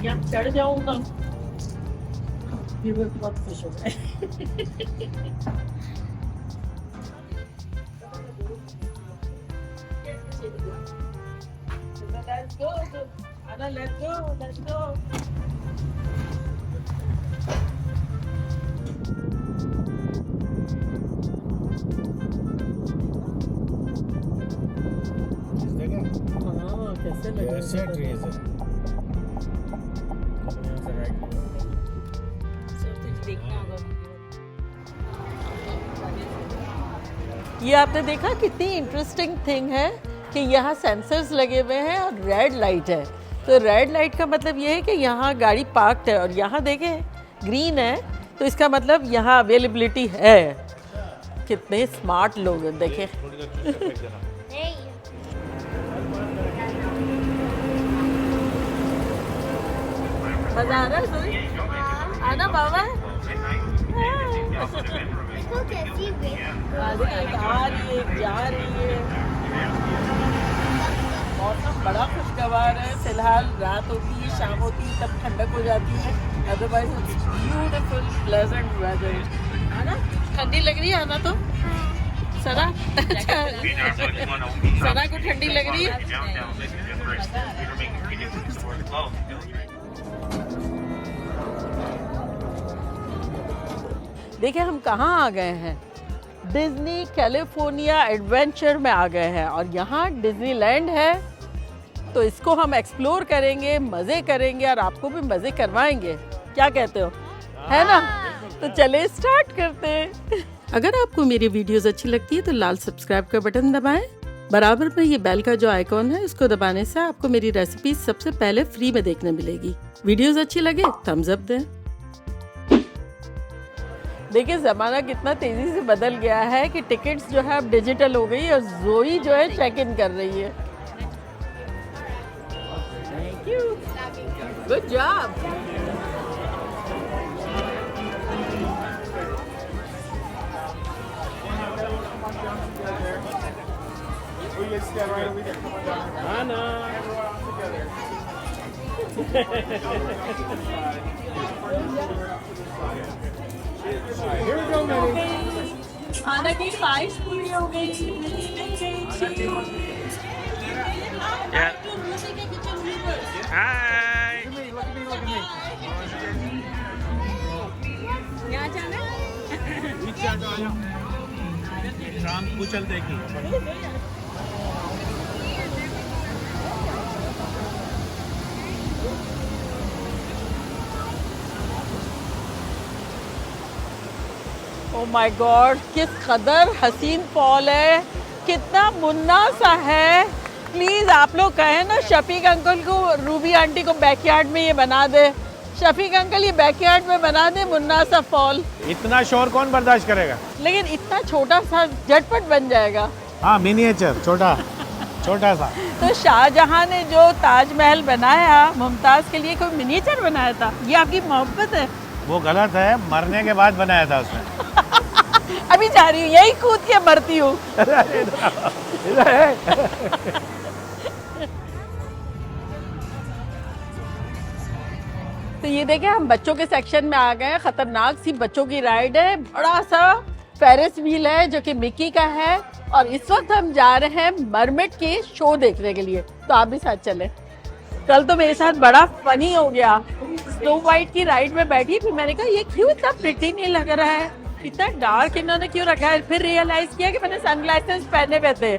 यहाँ चढ़ जाऊंगा फिर बहुत खुश हो गए। Let's go, Anna, let's go, let's go. हाँ, कैसे लगे? कैसे ट्रीज है? ये आपने देखा कितनी इंटरेस्टिंग थिंग है कि यहाँ सेंसर्स लगे हुए हैं और रेड लाइट है। तो रेड लाइट का मतलब ये है कि यहाँ गाड़ी पार्क्ड है और यहाँ देखें ग्रीन है तो इसका मतलब यहाँ अवेलेबिलिटी है। कितने स्मार्ट लोग हैं देखें। मजा आ रहा है आना बाबा। देखो कैसी आ रही है जा रही है। मौसम बड़ा खुशगवार है। फिलहाल रात होती है शाम होती है तब ठंडक हो जाती है। Otherwise it's beautiful pleasant weather है ना। ठंडी लग रही है आना तो सना सना को ठंडी लग रही है। देखिए हम कहाँ आ गए हैं। डिज्नी कैलिफोर्निया एडवेंचर में आ गए हैं और यहाँ डिज्नीलैंड है तो इसको हम एक्सप्लोर करेंगे, मज़े करेंगे और आपको भी मज़े करवाएंगे। क्या कहते हो, है ना? तो चले स्टार्ट करते हैं। अगर आपको मेरी वीडियोस अच्छी लगती है तो लाल सब्सक्राइब का बटन दबाएं। बराबर में ये बेल का जो आइकॉन है इसको दबाने से आपको मेरी रेसिपी सबसे पहले फ्री में देखने मिलेगी। वीडियोस अच्छी लगे थम्स अप दें। देखिए ज़माना कितना तेज़ी से बदल गया है कि टिकट्स जो है अब डिजिटल हो गई और जोई जो है चेक इन कर रही है। Thank you, good job. आना की ख्वाहिश पूरी हो गई। हाय यहाँ जाना शाम को चल देगी। ओ माय गॉड, किस कदर हसीन फॉल है, कितना मुन्ना सा है। प्लीज़ आप लोग कहें ना शफीक अंकल को, रूबी आंटी को बैकयार्ड में ये बना दे। शफीक अंकल ये बैकयार्ड में बना दे मुन्ना सा फॉल। इतना शोर कौन बर्दाश्त करेगा? लेकिन इतना छोटा सा झटपट बन जाएगा। हाँ मिनिएचर, छोटा छोटा सा। तो शाहजहां ने जो ताजमहल बनाया मुमताज़ के लिए कोई मिनिएचर बनाया था। ये आपकी मोहब्बत है। वो गलत है, मरने के बाद बनाया था उसने। अभी जा रही हूँ, यही कूद के मरती हूँ। तो ये देखें हम बच्चों के सेक्शन में आ गए हैं। खतरनाक सी बच्चों की राइड है। बड़ा सा फेरिस व्हील है जो कि मिकी का है और इस वक्त हम जा रहे हैं मरमेड के शो देखने के लिए। तो आप भी साथ चलें। कल तो मेरे साथ बड़ा फनी हो गया। स्नो वाइट की राइड में बैठी फिर मैंने कहा ये क्यों इतना प्रिटी नहीं लग रहा है, इतना डार्क इन्होंने क्यों रखा है। फिर रियलाइज किया कि मैंने सनग्लासेस पहने हुए थे।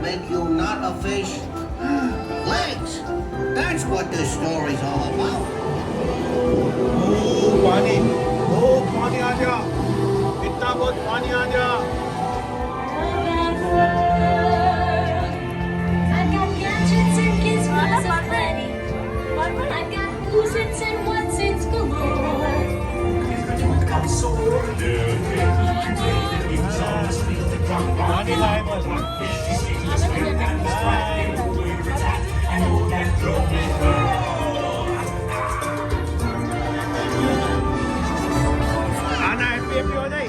Make you not a fish? Legs! That's what this story's all about. पानी, ओ पानी आ जा, इतना बहुत पानी आ जा। I've got gadgets and gizmos aplenty. I've got who's its and what's its galore. पानी लाए बस आना हैप्पी हैप्पी हो जाए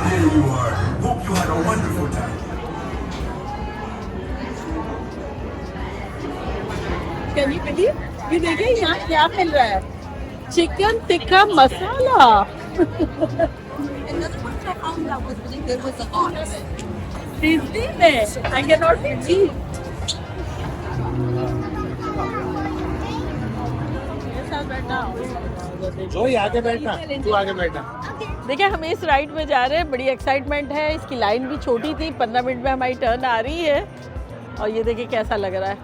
Here you are. Hope you had a wonderful time. Can you believe? ये देखिए यहाँ क्या मिल रहा है, चिकन टिक्का मसाला। डिज्नी में आई कैन नॉट बिलीव। जो ही आगे बैठना तू आगे बैठना देखिए हम इस राइड में जा रहे हैं, बड़ी एक्साइटमेंट है। इसकी लाइन भी छोटी थी, 15 मिनट में हमारी टर्न आ रही है। और ये देखिए कैसा लग रहा है।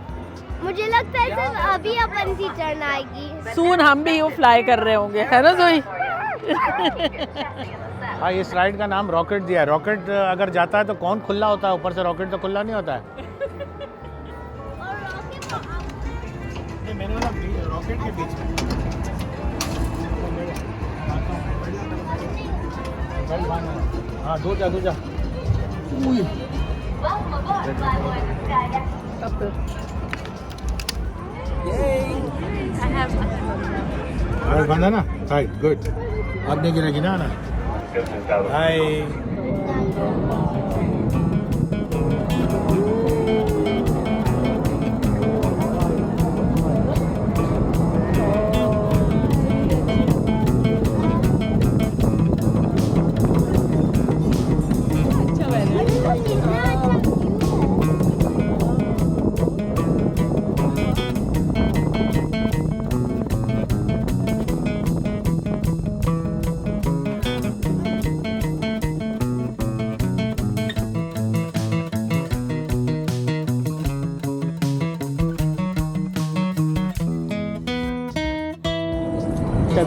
मुझे लगता है सिर्फ अभी अपन की टर्न आएगी। सून हम भी यूँ फ्लाई कर रहे होंगे, है ना जोई? हाँ इस राइड का नाम रॉकेट दिया है। रॉकेट अगर जाता है तो कौन खुला होता है, ऊपर से रॉकेट तो खुला नहीं होता है। मैंने बोला रॉकेट के बीच में हाँ दूर जा दूर जा। अरे बंदा ना राइट गुड अब नहीं गिरेगी ना हाय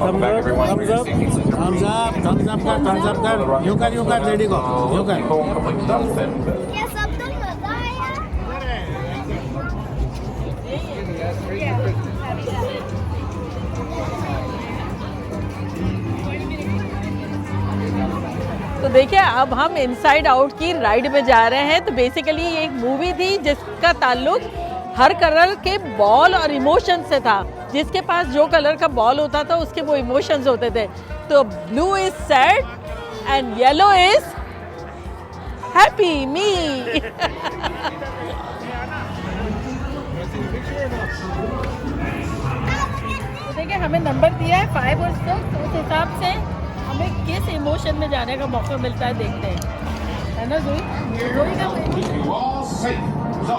thumbs up, thumbs up, thumbs up, thumbs up कर, यूं कर, रेडी को, यूं कर। क्या सब तो मजा आया? तो देखिए अब हम इनसाइड आउट की राइड में जा रहे हैं। तो बेसिकली ये एक मूवी थी जिसका ताल्लुक हर कलर के बॉल और इमोशन से था। जिसके पास जो कलर का बॉल होता था उसके वो इमोशंस होते थे। तो blue is sad and yellow is happy me. तो देखिए हमें नंबर दिया है 5 और 6, तो उस हिसाब से हमें किस इमोशन में जाने का मौका मिलता है देखते हैं, है ना जोई? जोई का You all safe. So,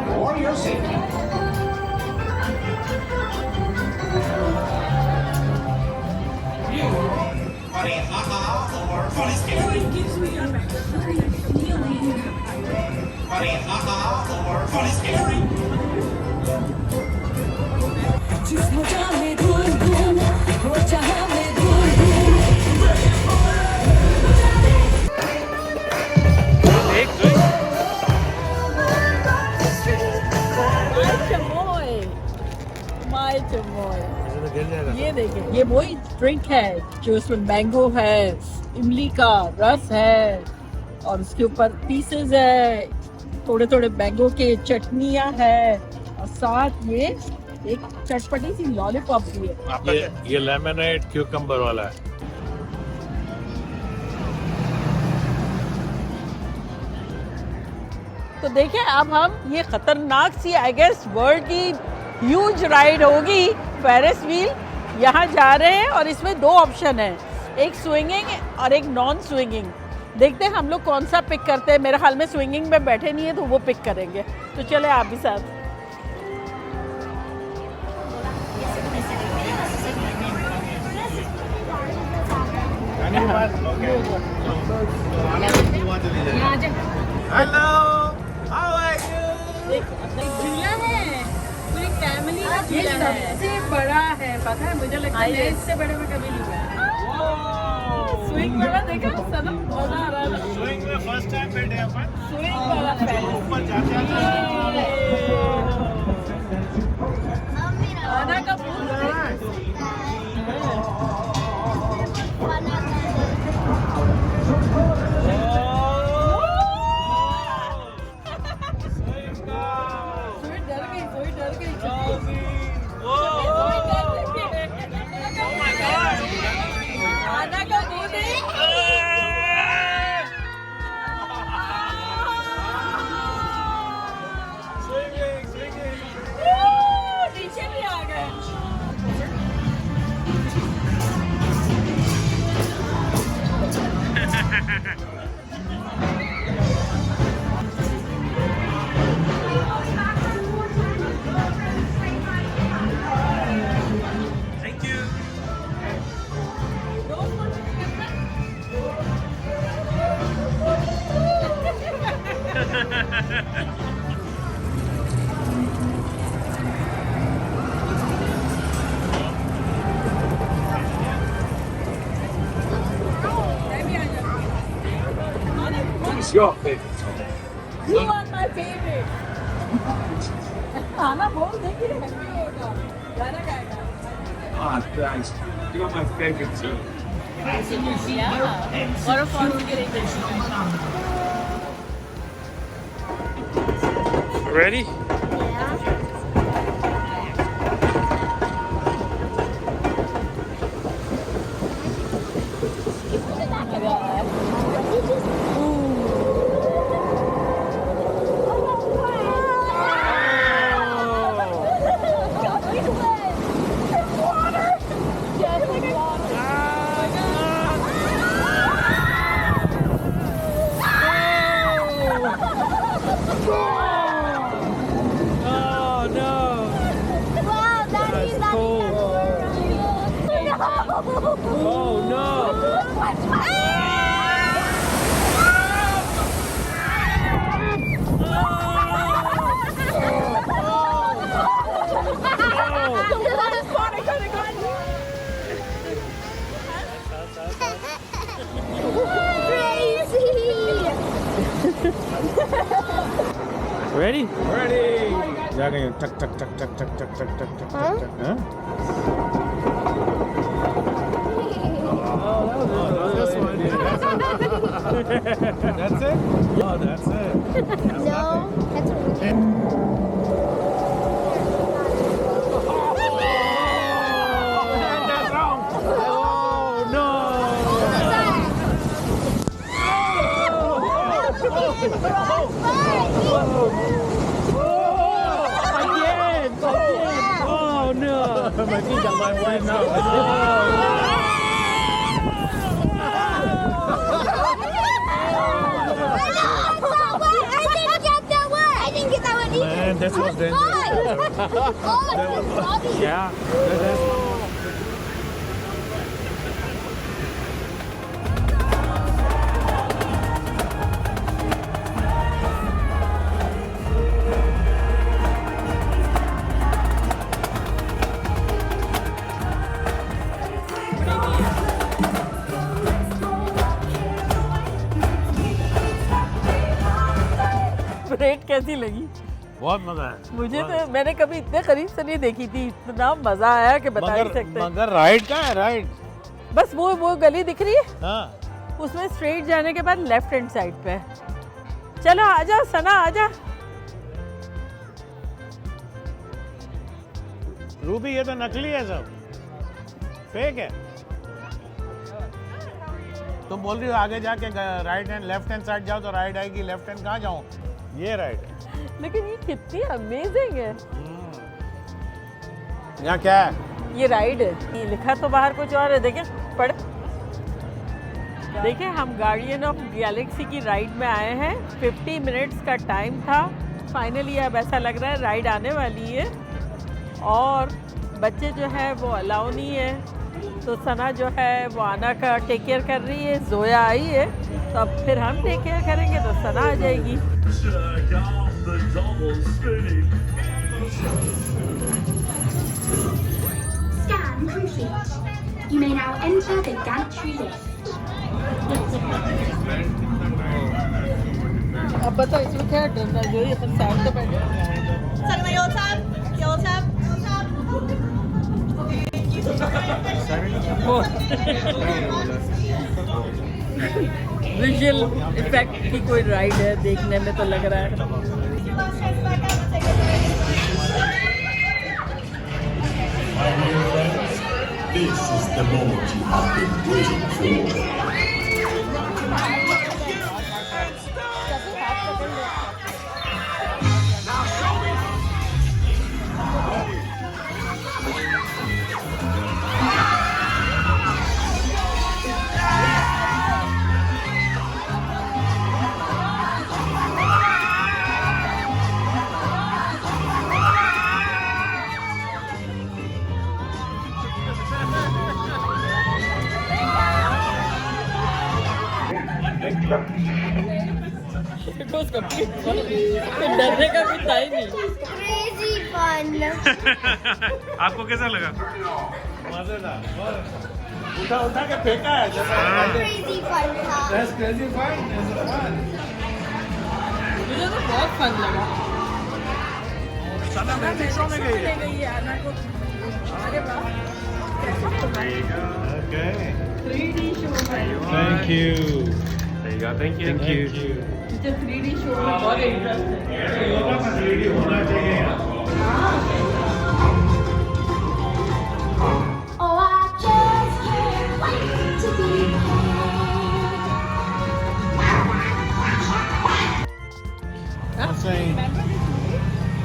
for your safety. Funny haha or funny scary? Funny haha or funny scary? ये देखिए ये वही ड्रिंक है जो इसमें मैंगो है, इमली का रस है और उसके ऊपर पीसेस है, थोड़े थोड़े मैंगो के चटनियाँ है और साथ ये एक चटपटी सी लॉलीपॉप भी है। ये लेमनेड क्यूकम्बर वाला है। तो देखिए अब हम ये खतरनाक सी आई गेस वर्ल्ड की ह्यूज राइड होगी फेरिस व्हील, यहाँ जा रहे हैं और इसमें 2 ऑप्शन है, एक स्विंगिंग और एक नॉन स्विंगिंग। देखते हैं हम लोग कौन सा पिक करते हैं। मेरे ख्याल में स्विंगिंग में बैठे नहीं है तो वो पिक करेंगे। तो चले आप भी साथ। Hello how are you? झूला है, पूरी फैमिली का झूला है, सबसे बड़ा है, पता है मुझे लगता है इससे बड़े में कभी नहीं हुआ। स्विंग वाला देखा सनम, मजा आ रहा है। स्विंग में फर्स्ट टाइम बैठे अपन। स्विंग वाला ऊपर आना का फूल What's your favorite? You are my favorite. खाना बोल देखिए गाना गाएगा Ah, thanks. You are my favorite too. और फोन के लिए Ready? Oh no! Wow, Daddy, that's cold. Oh no! Ready? Ready? जाके टक टक टक टक टक टक टक टक टक टक हाँ? This one. That's it? Oh, that's it. No, that's a That's wrong. Oh no! Again! Oh no! My feet got my way now. I didn't get that one either. Man, this was dangerous. Oh, it's obvious. Yeah. Parade कैसी लगी? बहुत मजा है मुझे तो मैंने कभी इतने करीब से नहीं देखी थी, इतना मजा आया कि बता नहीं सकते। मगर राइड का है राइड बस वो गली दिख रही है, हाँ उसमें स्ट्रेट जाने के बाद लेफ्ट हैंड साइड पे है। चलो आजा सना आजा। रूबी ये तो नकली है सब, फेक है। तुम बोल रही हो आगे जाके right hand left hand side जाओ तो राइड आएगी, लेफ्ट हैंड कहाँ जाऊँ? ये राइट है। लेकिन ये कितनी अमेजिंग है। यहाँ क्या है? ये राइड है, ये लिखा तो बाहर कुछ और है, देखें पढ़। देखिए हम गार्डियन ऑफ गैलेक्सी की राइड में आए हैं। 50 मिनट्स का टाइम था। फाइनली अब ऐसा लग रहा है राइड आने वाली है और बच्चे जो है वो अलाउ नहीं है, तो सना जो है वो आना का टेक केयर कर रही है। जोया आई है तो अब फिर हम टेक केयर करेंगे तो सना आ जाएगी। Check out the double spinning. Scan complete. You may now enter the gantry lift. अब बताओ इसमें क्या डरना, जो ये अपन साउंड तो बैठे विजुअल इफेक्ट की कोई राइड है, देखने में तो लग रहा है। This is the moment you have been waiting for. It was complete fun. डरने का भी टाइम नहीं। Crazy fun. आपको कैसा लगा? मजेदार, उठा उठा के फेंका है जैसा Crazy fun था. That's crazy fun. That's fun. मुझे तो बहुत फन लगा। साला मैजिक शो में गई है। गई है आना को। अरे वाह। Okay. 3D शो में। Thank you. There you go. Thank you. Thank you. मुझे 3D शो में बहुत इंटरेस्ट है। योगा में 3D होना चाहिए यार। Oh, I just can't wait to be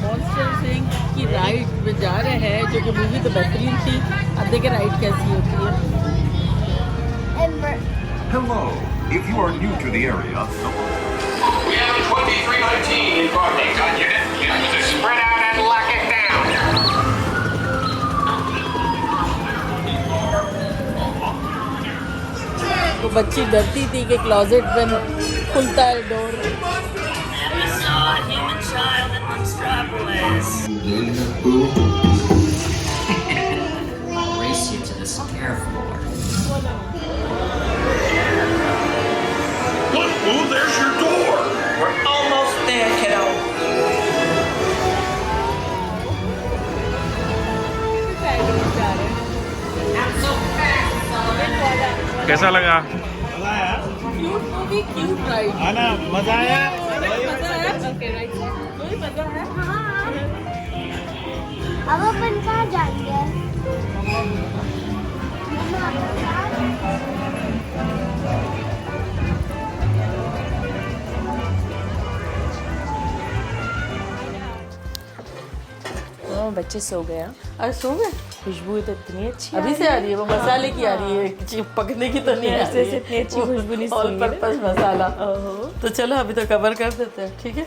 Monster Inc की राइड में जा रहे हैं, जो कि मूवी तो बेहतरीन थी। अब देखें राइड कैसी होती है। Hello. If you are new to the area, We have a 2319 in parking. Got unit. Units spread out and lock it down. तो बच्ची डरती थी कि क्लोजेट में खुलता है door. We saw a human child in Monstropolis. I'll race you to the scare floor. look, Boo, there's your door. We're almost there, kiddo. Not so fast, Sullivan. कैसा लगा? मजा आया? Cute movie, cute ride. आना मजा आया? मजा है? Okay right. कोई मजा है? अब अपन कहाँ जाएंगे? बच्चे सो गया। अरे सो गए? खुशबू तो इतनी अच्छी अभी से आ रही है, वो मसाले की आ रही है, पकने की तो नहीं आ रही है। इतनी अच्छी खुशबू नहीं ऑल सुनी है। पर्पस मसाला। ओहो। तो चलो अभी तो कवर कर देते हैं, ठीक है।